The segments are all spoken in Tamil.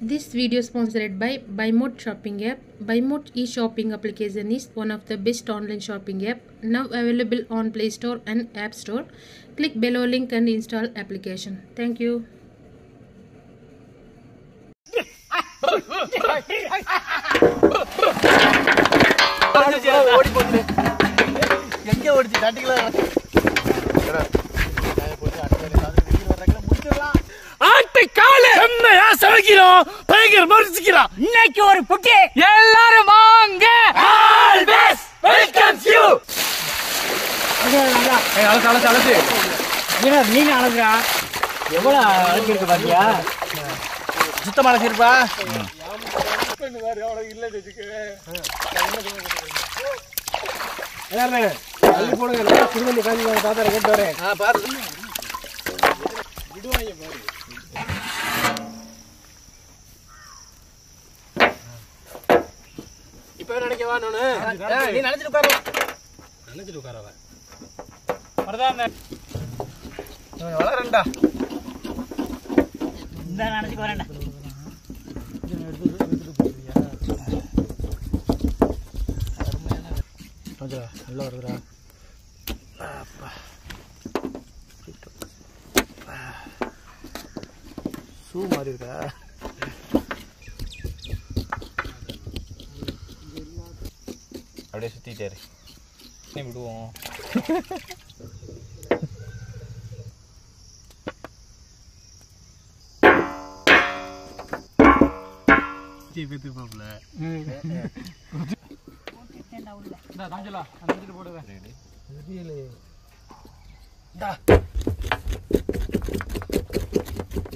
This video is sponsored by BuyMode shopping app. BuyMode e-shopping application is one of the best online shopping app now available on Play Store and App Store. Click below link and install application. Thank you. இன்னைக்கு ஒரு புட்டி எல்லாரும் வாங்க. Always welcomes you. நீங்க அழகுறா எவ்வளவு அழகு இருக்கு பாத்தியா? சுத்தமா அழகிருப்பா. இப்ப நினைக்கவா நானு நீ நினைச்சிட்டு உட்காரவா வரதா வளரண்டா இந்த நினைச்சு வரேன்டா நல்லா வருதுடா. ஷூ மாதிரி இருக்கா? அப்படியே சுத்திட்டாரு விடுவோம்.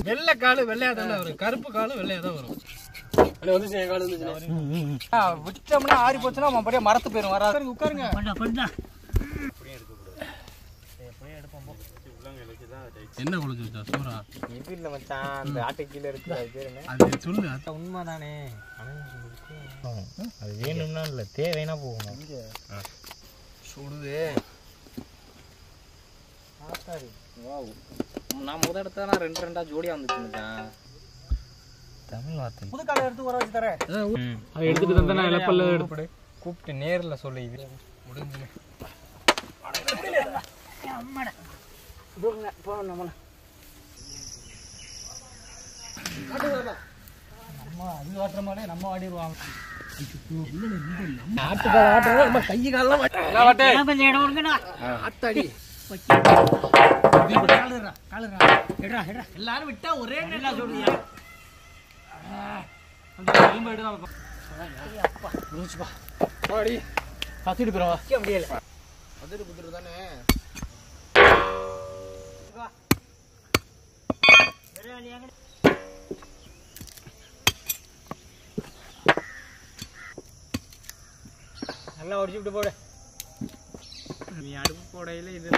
வெள்ளை காலு வெள்ளையாதான் வரும், கருப்பு காலு வெள்ளையாதான் வரும். விட்டோம்னா ஆறி போச்சுன்னா அப்படியே மரத்து போயிடும். வராது உட்காருங்க. என்ன குளிச்சு வச்சா சூரா இல்ல மச்சான், அந்த ஆட்டை கீழே இருக்கு அது சொல்லு. அது உண்மைதானே, அது வேணும்னா இல்ல தேவைன்னா போகணும். சுடுது நான் முத இடத்துல ரெண்டு ரெண்டா ஜோடியா வந்துச்சு மச்சான். தமிழ் வார்த்தை புது காலை எடுத்து வர வச்சு தரேன். அதை எடுத்துட்டு தந்தா இலப்பல்ல எடுப்படு கூப்பிட்டு நேர்ல சொல்லு. இது முடிஞ்சு அது வாட்டுற மாதிரி நம்ம ஆடிடுவாங்க. கையை காலம் ஆத்தாடி எல்லாரும் விட்டா ஒரே சொல்லியா கத்திட்டு போறவா முடியல. அதிரு புதிரு தானே நல்லா உடச்சு விட்டு போடு. நீ அடுப்பு போடையில இது